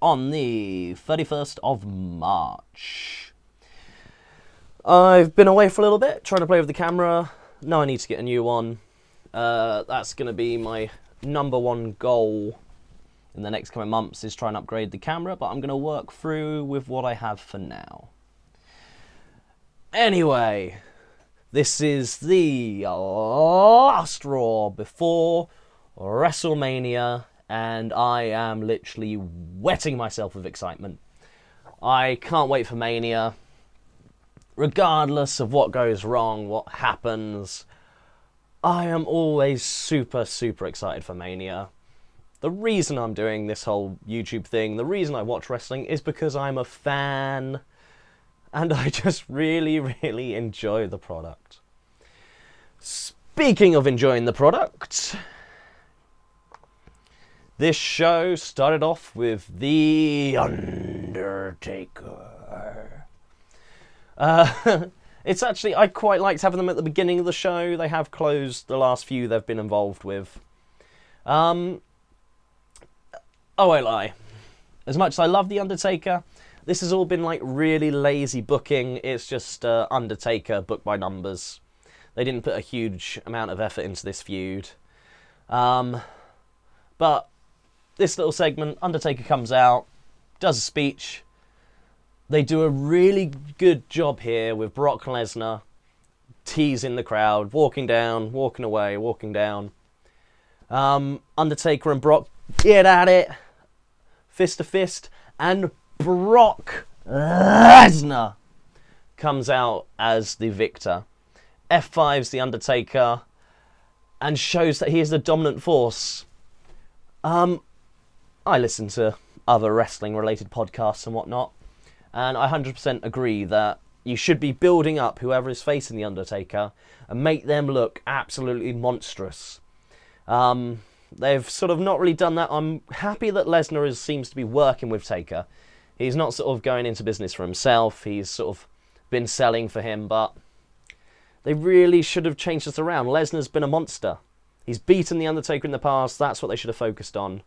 on the 31st of March. I've been away for a little bit, trying to play with the camera. Now I need to get a new one. That's going to be my #1 goal in the next coming months, is try and upgrade the camera, but I'm going to work through with what I have for now. Anyway, this is the last Raw before WrestleMania, and I am literally wetting myself with excitement. I can't wait for Mania. Regardless of what goes wrong, what happens, I am always super excited for Mania. The reason I'm doing this whole YouTube thing, the reason I watch wrestling, is because I'm a fan, and I just really enjoy the product. Speaking of enjoying the product, this show started off with The Undertaker. It's actually, I quite liked having them at the beginning of the show. They have closed the last few they've been involved with. I won't lie. As much as I love The Undertaker, this has all been like really lazy booking. It's just Undertaker booked by numbers. They didn't put a huge amount of effort into this feud. But this little segment, Undertaker comes out, does a speech. They do a really good job here with Brock Lesnar teasing the crowd, walking down, walking away, walking down. Undertaker and Brock get at it, fist to fist, and Brock Lesnar comes out as the victor. F5's The Undertaker and shows that he is the dominant force. I listen to other wrestling-related podcasts and whatnot, and I 100% agree that you should be building up whoever is facing The Undertaker and make them look absolutely monstrous. They've sort of not really done that. I'm happy that Lesnar seems to be working with Taker. He's not sort of going into business for himself. He's sort of been selling for him, but they really should have changed this around. Lesnar's been a monster. He's beaten The Undertaker in the past. That's what they should have focused on.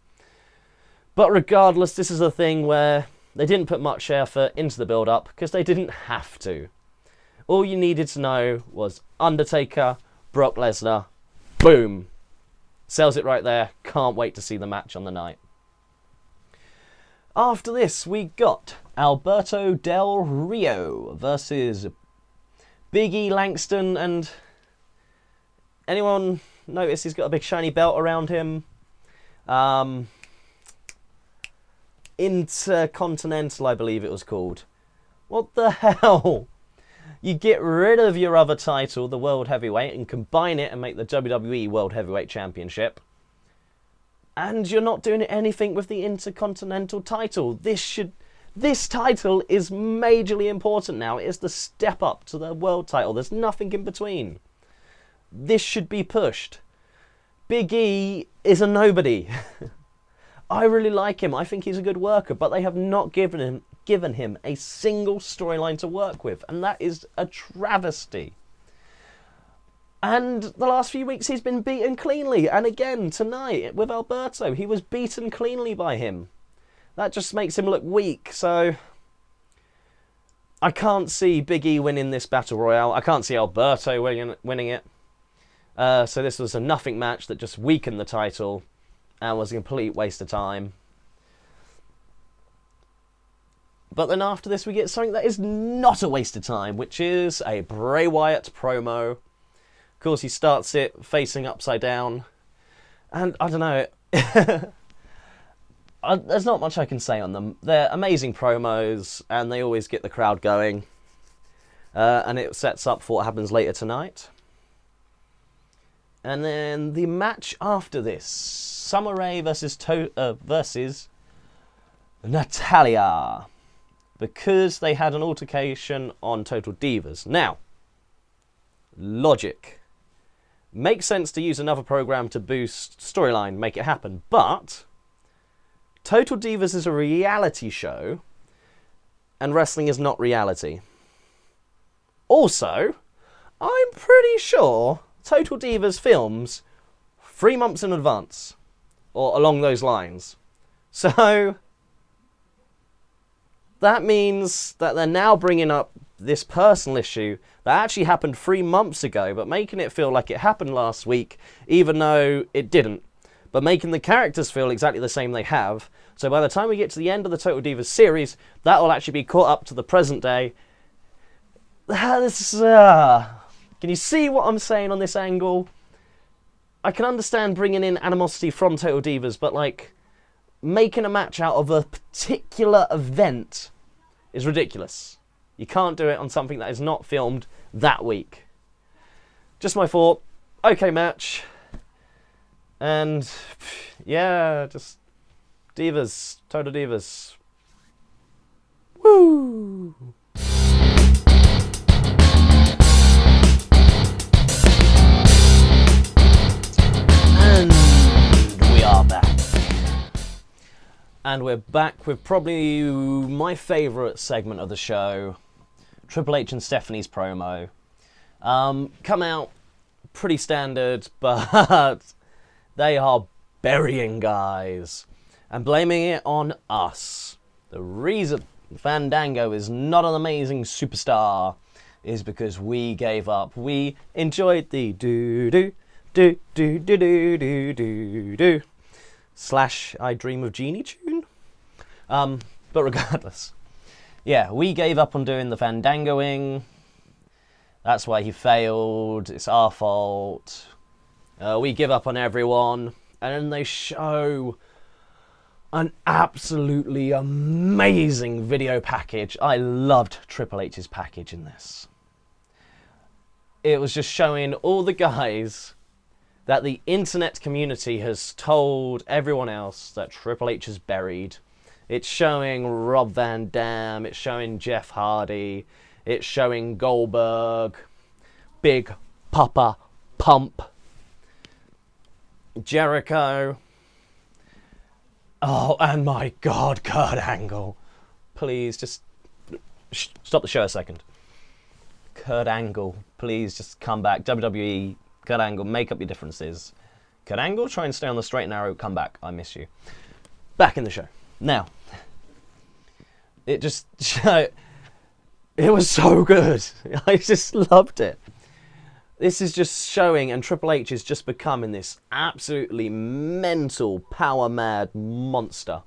But regardless, this is a thing where they didn't put much effort into the build-up because they didn't have to. All you needed to know was Undertaker, Brock Lesnar, boom. Sells it right there. Can't wait to see the match on the night. After this, we got Alberto Del Rio versus Big E Langston, and anyone notice he's got a big shiny belt around him? Intercontinental, I believe it was called. What the hell? You get rid of your other title, the World Heavyweight, and combine it and make the WWE World Heavyweight Championship. And you're not doing anything with the Intercontinental title. This title is majorly important now. It is the step up to the world title. There's nothing in between. This should be pushed. Big E is a nobody. I really like him. I think he's a good worker, but they have not given him a single storyline to work with, and that is a travesty. And the last few weeks he's been beaten cleanly, and again tonight with Alberto, he was beaten cleanly by him. That just makes him look weak, so I can't see Big E winning this Battle Royale. I can't see Alberto winning it. So this was a nothing match that just weakened the title and was a complete waste of time. But then after this we get something that is not a waste of time, which is a Bray Wyatt promo. Of course, he starts it facing upside down. And I don't know, there's not much I can say on them. They're amazing promos, and they always get the crowd going. And it sets up for what happens later tonight. And then the match after this, Summer Rae versus Natalya, because they had an altercation on Total Divas. Now, logic. Makes sense to use another program to boost storyline, make it happen, but Total Divas is a reality show, and wrestling is not reality. Also, I'm pretty sure Total Divas films 3 months in advance, or along those lines. So, that means that they're now bringing up this personal issue that actually happened 3 months ago, but making it feel like it happened last week, even though it didn't. But making the characters feel exactly the same they have. So by the time we get to the end of the Total Divas series, that will actually be caught up to the present day. Can you see what I'm saying on this angle? I can understand bringing in animosity from Total Divas, but like, making a match out of a particular event is ridiculous. You can't do it on something that is not filmed that week. Just my thought. Okay, match. And yeah, just Divas, Total Divas. Woo! And we are back. And we're back with probably my favourite segment of the show, Triple H and Stephanie's promo. Come out pretty standard, but they are burying guys and blaming it on us. The reason Fandango is not an amazing superstar is because we gave up. We enjoyed the do / I Dream of Jeannie tune. But regardless, yeah, we gave up on doing the Fandangoing. That's why he failed. It's our fault. We give up on everyone. And then they show an absolutely amazing video package. I loved Triple H's package in this. It was just showing all the guys that the internet community has told everyone else that Triple H is buried. It's showing Rob Van Dam, it's showing Jeff Hardy, it's showing Goldberg, Big Papa Pump, Jericho. Oh, and my God, Kurt Angle. Please, just stop the show a second. Kurt Angle, please just come back. WWE, Kurt Angle, make up your differences. Kurt Angle, try and stay on the straight and narrow. Come back, I miss you. Back in the show. Now, it just... it was so good. I just loved it. This is just showing, and Triple H is just becoming this absolutely mental, power-mad monster.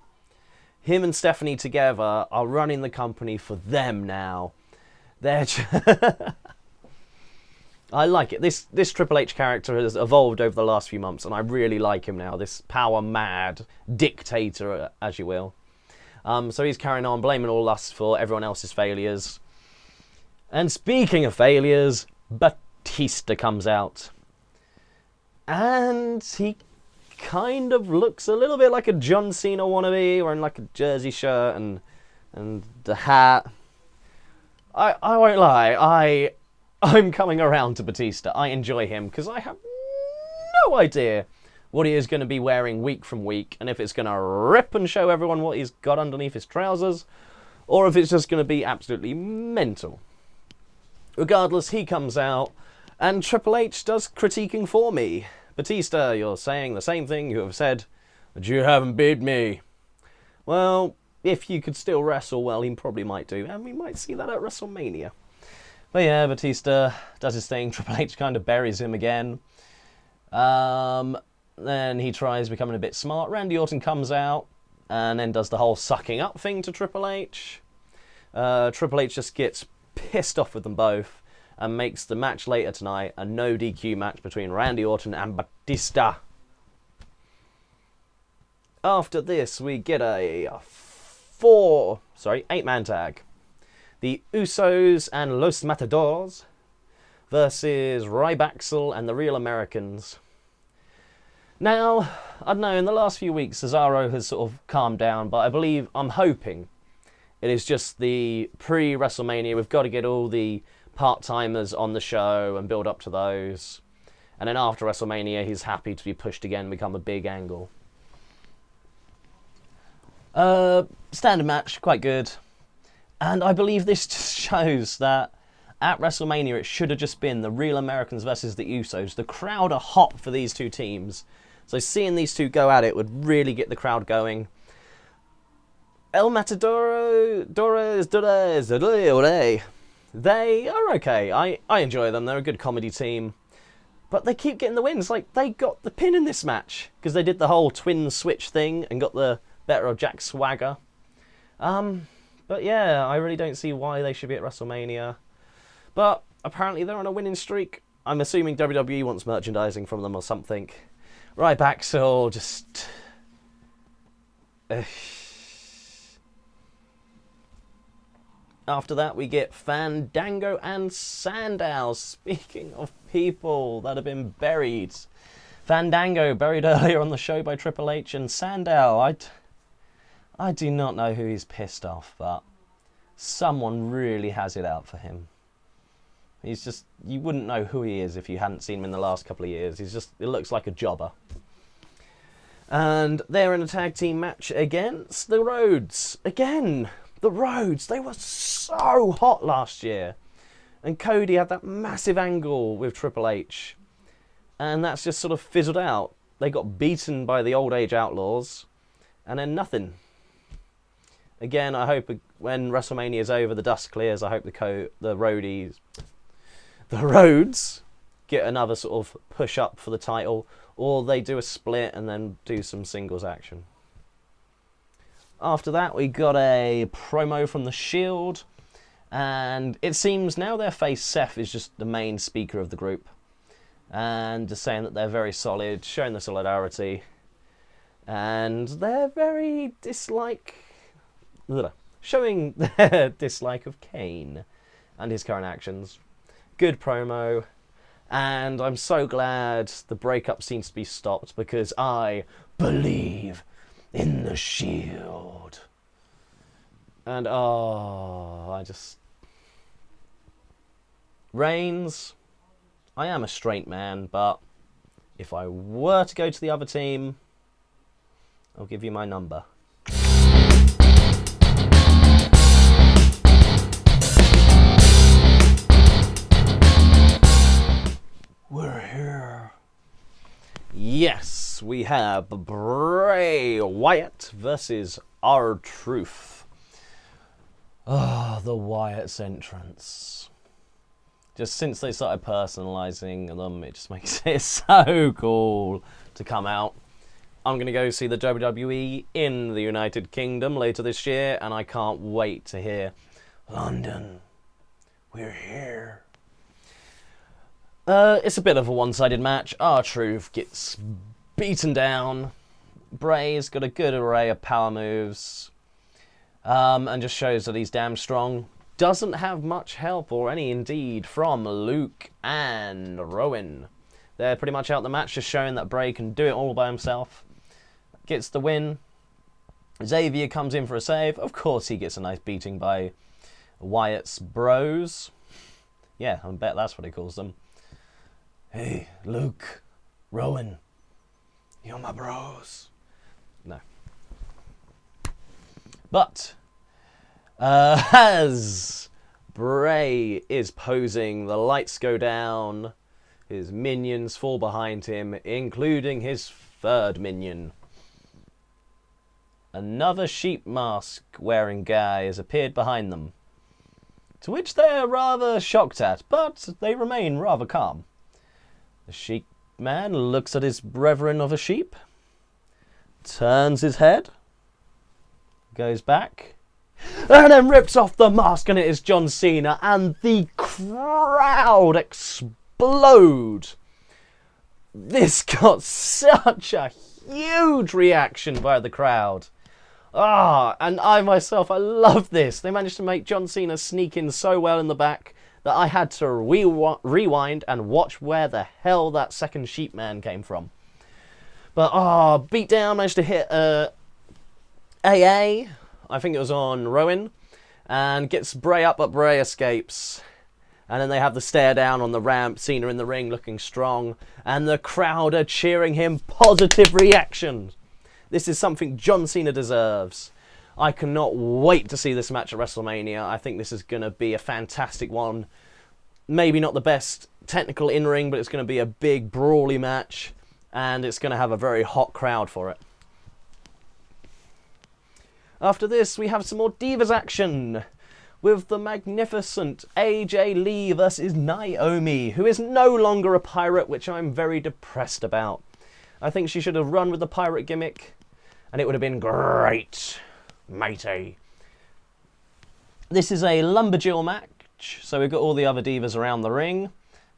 Him and Stephanie together are running the company for them now. They're I like it. This Triple H character has evolved over the last few months, and I really like him now. This power-mad dictator, as you will. So he's carrying on, blaming all us for everyone else's failures. And speaking of failures, Batista comes out. And he kind of looks a little bit like a John Cena wannabe, wearing like a jersey shirt and the hat. I won't lie, I'm coming around to Batista. I enjoy him because I have no idea what he is going to be wearing week from week, and if it's going to rip and show everyone what he's got underneath his trousers, or if it's just going to be absolutely mental. Regardless, he comes out, and Triple H does critiquing for me. Batista, you're saying the same thing you have said, but you haven't beat me. Well, if you could still wrestle, well, he probably might do, and we might see that at WrestleMania. But yeah, Batista does his thing. Triple H kind of buries him again. Then he tries becoming a bit smart. Randy Orton comes out and then does the whole sucking up thing to Triple H. Triple H just gets pissed off with them both and makes the match later tonight a no DQ match between Randy Orton and Batista. After this, we get a 8-man tag. The Usos and Los Matadors versus Ryback and the Real Americans. Now, I don't know, in the last few weeks, Cesaro has sort of calmed down, but I'm hoping it is just the pre-WrestleMania. We've got to get all the part-timers on the show and build up to those. And then after WrestleMania, he's happy to be pushed again and become a big angle. Standard match, quite good. And I believe this just shows that at WrestleMania, it should have just been the Real Americans versus the Usos. The crowd are hot for these two teams. So seeing these two go at it would really get the crowd going. El Matadores, they are okay. I enjoy them. They're a good comedy team. But they keep getting the wins. Like, they got the pin in this match because they did the whole twin switch thing and got the better of Jack Swagger. But yeah, I really don't see why they should be at WrestleMania. But apparently they're on a winning streak. I'm assuming WWE wants merchandising from them or something. Right, Axel, just... After that, we get Fandango and Sandow. Speaking of people that have been buried. Fandango, buried earlier on the show by Triple H, and Sandow, I do not know who he's pissed off, but someone really has it out for him. He's just, you wouldn't know who he is if you hadn't seen him in the last couple of years. He's just, it looks like a jobber. And they're in a tag team match against the Rhodes. Again, the Rhodes, they were so hot last year. And Cody had that massive angle with Triple H. And that's just sort of fizzled out. They got beaten by the Old Age Outlaws. And then nothing. Again, I hope when WrestleMania is over, the dust clears. I hope the Rhodes get another sort of push up for the title. Or they do a split and then do some singles action. After that, we got a promo from the Shield. And it seems now their face, Seth, is just the main speaker of the group. And just saying that they're very solid, showing the solidarity. And they're very showing their dislike of Kane and his current actions. Good promo. And I'm so glad the breakup seems to be stopped because I believe in the Shield. And Reigns, I am a straight man, but if I were to go to the other team, I'll give you my number. We're here. Yes, we have Bray Wyatt versus R-Truth. The Wyatt's entrance. Just since they started personalising them, it just makes it so cool to come out. I'm going to go see the WWE in the United Kingdom later this year, and I can't wait to hear London, we're here. It's a bit of a one-sided match. R-Truth gets beaten down. Bray's got a good array of power moves. And just shows that he's damn strong. Doesn't have much help, or any indeed, from Luke and Rowan. They're pretty much out the match, just showing that Bray can do it all by himself. Gets the win. Xavier comes in for a save. Of course he gets a nice beating by Wyatt's bros. Yeah, I bet that's what he calls them. Hey, Luke, Rowan, you're my bros. No. But, as Bray is posing, the lights go down, his minions fall behind him, including his third minion. Another sheep mask wearing guy has appeared behind them, to which they're rather shocked at, but they remain rather calm. The sheep man looks at his brethren of a sheep, turns his head, goes back, and then rips off the mask, and it is John Cena, and the crowd explode. This got such a huge reaction by the crowd. And I myself, I love this. They managed to make John Cena sneak in so well in the back that I had to rewind and watch where the hell that second sheep man came from. But, beat down, managed to hit AA. I think it was on Rowan. And gets Bray up, but Bray escapes. And then they have the stare down on the ramp. Cena in the ring looking strong. And the crowd are cheering him. Positive reaction. This is something John Cena deserves. I cannot wait to see this match at WrestleMania. I think this is going to be a fantastic one. Maybe not the best technical in-ring, but it's going to be a big, brawly match. And it's going to have a very hot crowd for it. After this, we have some more Divas action with the magnificent AJ Lee versus Naomi, who is no longer a pirate, which I'm very depressed about. I think she should have run with the pirate gimmick, and it would have been great, matey. This is a lumberjill match, so we've got all the other divas around the ring,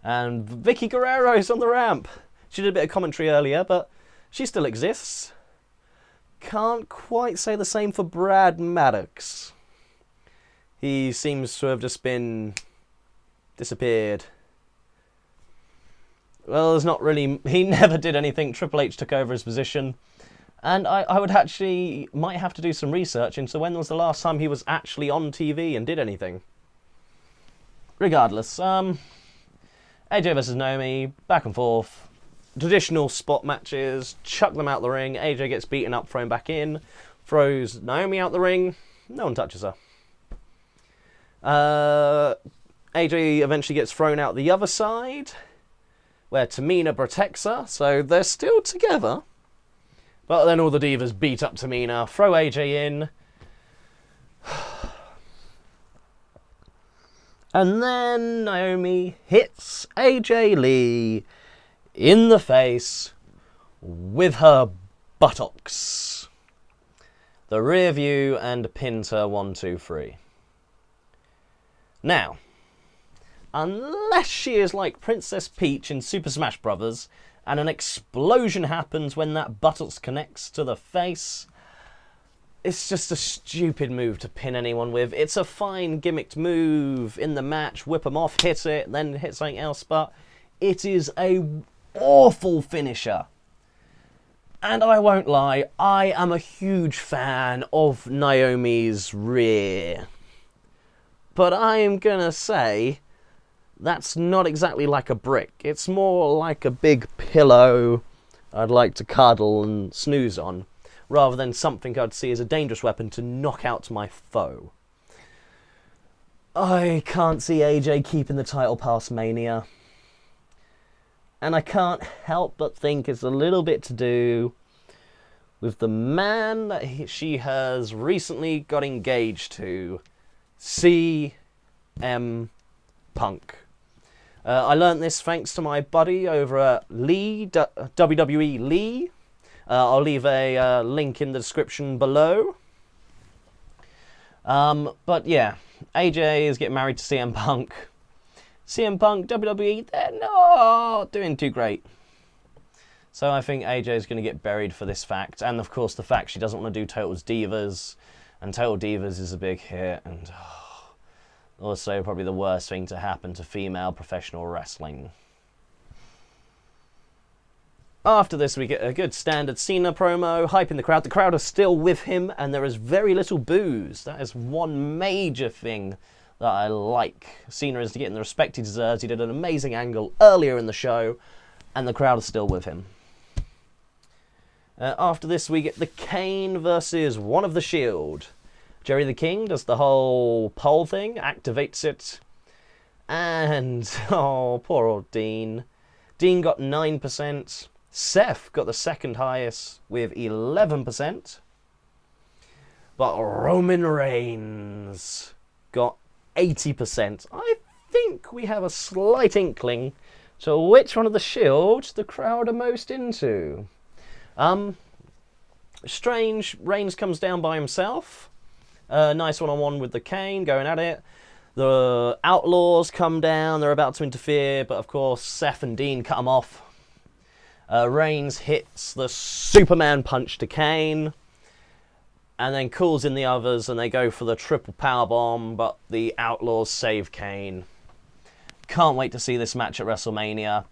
and Vicky Guerrero's on the ramp. She did a bit of commentary earlier, but she still exists. Can't quite say the same for Brad Maddox. He seems to have just been disappeared. Well, there's not really... He never did anything. Triple H took over his position. And I would actually... might have to do some research into when was the last time he was actually on TV and did anything. Regardless, AJ versus Naomi, back and forth. Traditional spot matches, chuck them out the ring. AJ gets beaten up, thrown back in. Throws Naomi out the ring. No one touches her. AJ eventually gets thrown out the other side, where Tamina protects her, so they're still together. But then all the divas beat up Tamina, throw AJ in. And then Naomi hits AJ Lee in the face with her buttocks. The rear view and pins her 1, 2, 3. Now, unless she is like Princess Peach in Super Smash Bros. And an explosion happens when that buttocks connects to the face, it's just a stupid move to pin anyone with. It's a fine gimmicked move in the match, whip them off, hit it, then hit something else, but it is a awful finisher. And I won't lie, I am a huge fan of Naomi's rear. But I am gonna say, that's not exactly like a brick. It's more like a big pillow I'd like to cuddle and snooze on, rather than something I'd see as a dangerous weapon to knock out my foe. I can't see AJ keeping the title past Mania. And I can't help but think it's a little bit to do with the man that she has recently got engaged to, CM Punk. I learnt this thanks to my buddy over at WWE Lee. I'll leave a link in the description below. But yeah, AJ is getting married to CM Punk. CM Punk, WWE, they're not doing too great. So I think AJ is going to get buried for this fact. And of course the fact she doesn't want to do Total Divas. And Total Divas is a big hit. And also probably the worst thing to happen to female professional wrestling. After this, we get a good standard Cena promo, hyping the crowd. The crowd are still with him, and there is very little boos. That is one major thing that I like. Cena is getting the respect he deserves. He did an amazing angle earlier in the show, and the crowd is still with him. After this, we get the Kane versus one of the Shield. Jerry the King does the whole pole thing, activates it, and, oh, poor old Dean. Dean got 9%. Seth got the second highest with 11%. But Roman Reigns got 80%. I think we have a slight inkling to which one of the Shield the crowd are most into. Strange, Reigns comes down by himself. Nice one-on-one with the Kane, going at it. The Outlaws come down, they're about to interfere, but of course Seth and Dean cut them off. Reigns hits the Superman punch to Kane, and then calls in the others, and they go for the triple powerbomb, but the Outlaws save Kane. Can't wait to see this match at WrestleMania.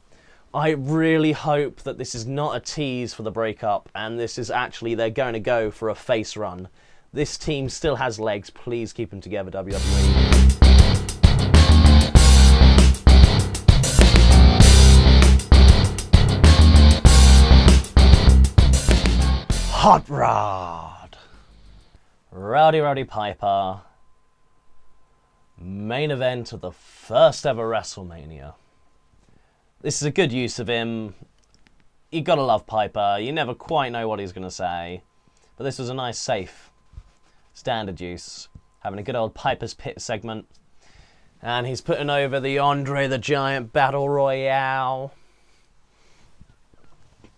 I really hope that this is not a tease for the breakup, and this is actually, they're going to go for a face run. This team still has legs. Please keep them together, WWE. Hot Rod. Rowdy Piper. Main event of the first ever WrestleMania. This is a good use of him. You gotta love Piper. You never quite know what he's gonna say. But this was a nice, safe Standard Juice, having a good old Piper's Pit segment. And he's putting over the Andre the Giant Battle Royale.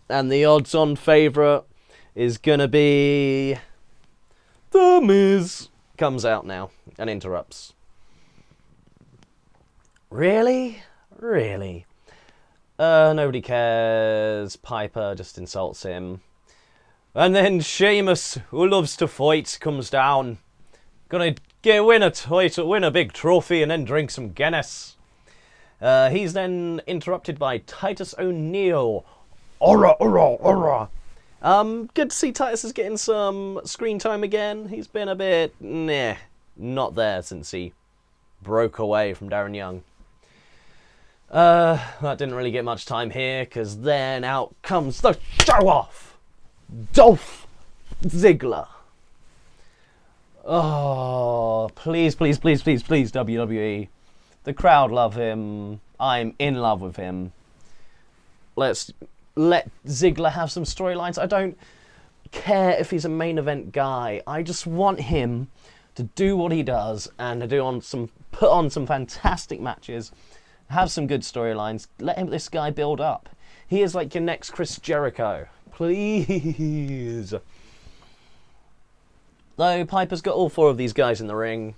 And the odds-on favourite is going to be... The Miz. Comes out now and interrupts. Really? Really? Nobody cares. Piper just insults him. And then Sheamus, who loves to fight, comes down. Gonna win a big trophy and then drink some Guinness. He's then interrupted by Titus O'Neil. Ora, ora, ora. Good to see Titus is getting some screen time again. He's been a bit, not there since he broke away from Darren Young. That didn't really get much time here, because then out comes the show-off! Dolph Ziggler. Oh, please, please, please, please, please, WWE. The crowd love him. I'm in love with him. Let's let Ziggler have some storylines. I don't care if he's a main event guy. I just want him to do what he does and to put on some fantastic matches, have some good storylines. Let this guy build up. He is like your next Chris Jericho. Please. Though Piper's got all 4 of these guys in the ring,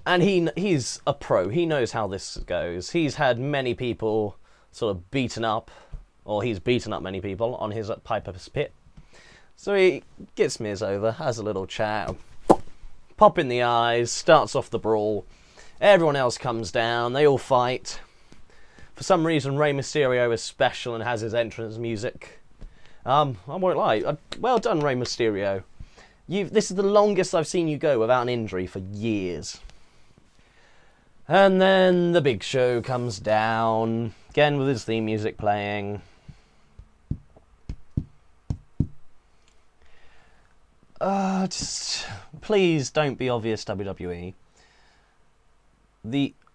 and he's a pro. He knows how this goes. He's had many people sort of beaten up, or he's beaten up many people on his Piper's Pit. So he gets Miz over, has a little chat, pop in the eyes, starts off the brawl. Everyone else comes down, they all fight. For some reason, Rey Mysterio is special and has his entrance music. I won't lie. Well done, Rey Mysterio. This is the longest I've seen you go without an injury for years. And then the Big Show comes down, again with his theme music playing. Just please don't be obvious, WWE.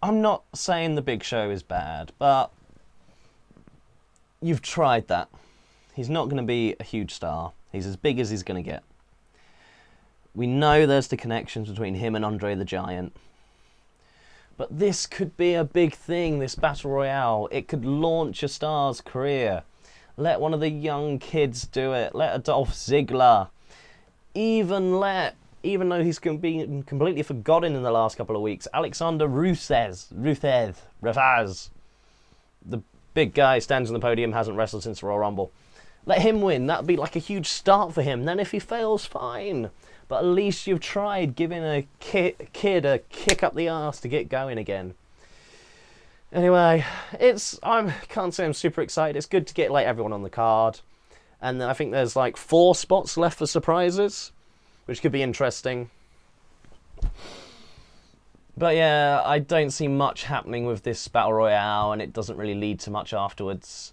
I'm not saying the Big Show is bad, but you've tried that. He's not going to be a huge star. He's as big as he's going to get. We know there's the connections between him and Andre the Giant. But this could be a big thing, this Battle Royale. It could launch a star's career. Let one of the young kids do it. Let a Dolph Ziggler. Even though he's been completely forgotten in the last couple of weeks, Alexander Rusev. The big guy stands on the podium, hasn't wrestled since the Royal Rumble. Let him win. That would be like a huge start for him. Then if he fails, fine. But at least you've tried giving a kid a kick up the arse to get going again. Anyway, I can't say I'm super excited. It's good to get like everyone on the card. And I think there's like 4 spots left for surprises, which could be interesting. But yeah, I don't see much happening with this Battle Royale, and it doesn't really lead to much afterwards.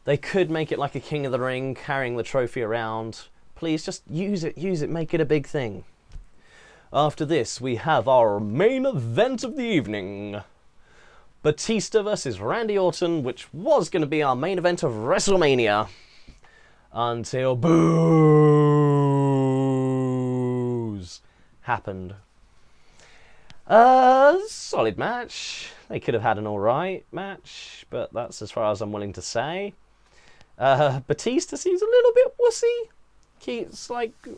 They could make it like a King of the Ring, carrying the trophy around. Please, just use it, make it a big thing. After this, we have our main event of the evening. Batista versus Randy Orton, which was going to be our main event of WrestleMania. Until boos happened. Solid match. They could have had an alright match, but that's as far as I'm willing to say. Batista seems a little bit wussy. It's like a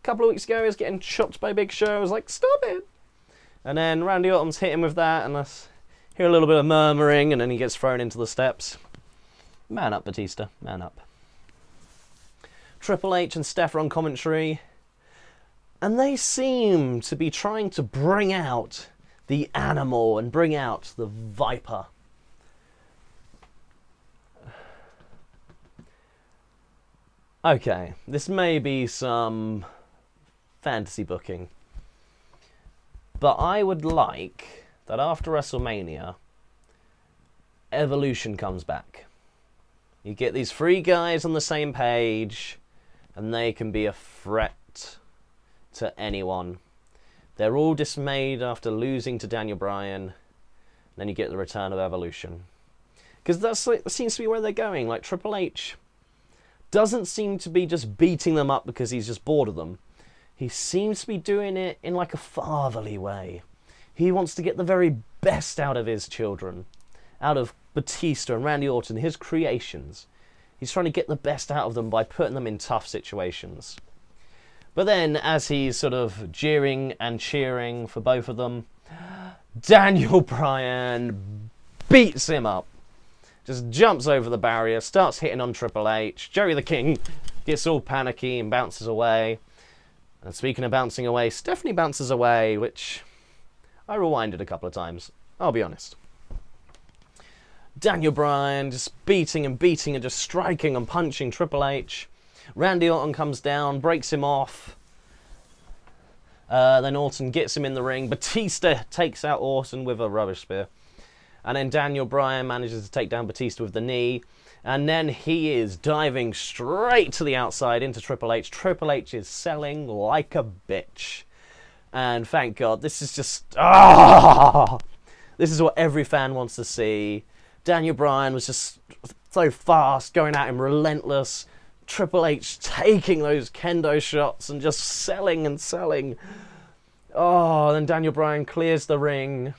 couple of weeks ago he was getting chopped by Big Show. I was like, stop it. And then Randy Orton's hit him with that, and I hear a little bit of murmuring, and then he gets thrown into the steps. Man up, Batista. Man up. Triple H and Steph are on commentary, and they seem to be trying to bring out the animal and bring out the viper. Okay, this may be some fantasy booking, but I would like that after WrestleMania, Evolution comes back. You get these 3 guys on the same page, and they can be a threat to anyone. They're all dismayed after losing to Daniel Bryan, and then you get the return of Evolution. Because that seems to be where they're going. Like, Triple H doesn't seem to be just beating them up because he's just bored of them. he seems to be doing it in like a fatherly way. He wants to get the very best out of his children, out of Batista and Randy Orton, his creations. He's trying to get the best out of them by putting them in tough situations. But then, as he's sort of jeering and cheering for both of them, Daniel Bryan beats him up. Just jumps over the barrier, starts hitting on Triple H. Jerry the King gets all panicky and bounces away. And speaking of bouncing away, Stephanie bounces away, which I rewinded a couple of times, I'll be honest. Daniel Bryan just beating and just striking and punching Triple H. Randy Orton comes down, breaks him off. Then Orton gets him in the ring. Batista takes out Orton with a rubbish spear. And then Daniel Bryan manages to take down Batista with the knee. And then he is diving straight to the outside into Triple H. Triple H is selling like a bitch. And thank God, this is just... this is what every fan wants to see. Daniel Bryan was just so fast, going at him relentless. Triple H taking those kendo shots and just selling and selling. Oh, then Daniel Bryan clears the ring.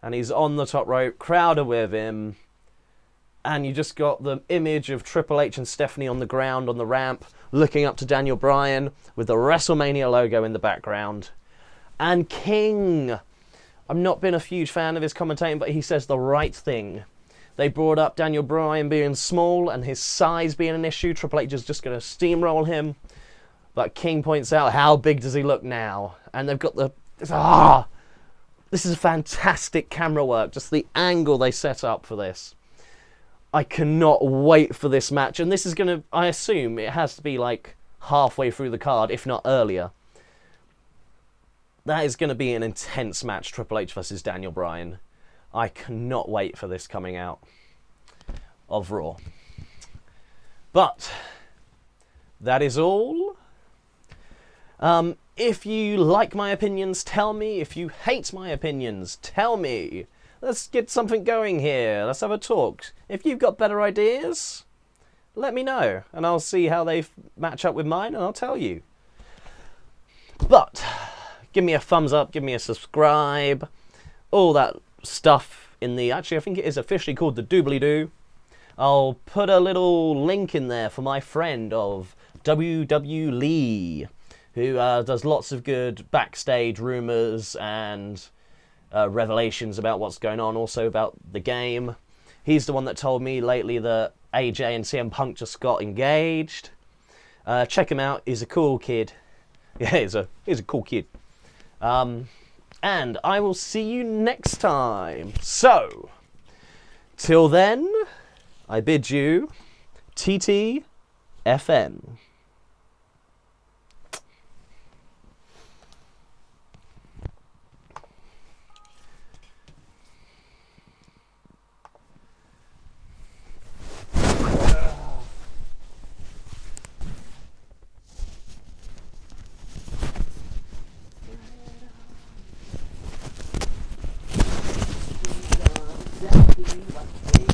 And he's on the top rope. Crowd are with him. And you just got the image of Triple H and Stephanie on the ground, on the ramp, looking up to Daniel Bryan with the WrestleMania logo in the background. And King. I'm not been a huge fan of his commentating, but he says the right thing. They brought up Daniel Bryan being small and his size being an issue. Triple H is just going to steamroll him. But King points out, how big does he look now? And they've got the... This is fantastic camera work. Just the angle they set up for this. I cannot wait for this match. And this is going to... I assume it has to be like halfway through the card, if not earlier. That is going to be an intense match, Triple H versus Daniel Bryan. I cannot wait for this coming out of Raw. But that is all. If you like my opinions, tell me. If you hate my opinions, tell me. Let's get something going here. Let's have a talk. If you've got better ideas, let me know. And I'll see how they match up with mine and I'll tell you. But give me a thumbs up, give me a subscribe, all that stuff in the... Actually, I think it is officially called the doobly-doo. I'll put a little link in there for my friend of WW Lee, who does lots of good backstage rumours and revelations about what's going on, also about the game. He's the one that told me lately that AJ and CM Punk just got engaged. Check him out, he's a cool kid. Yeah, he's a cool kid. And I will see you next time. So, till then, I bid you TTFN. Exactly what they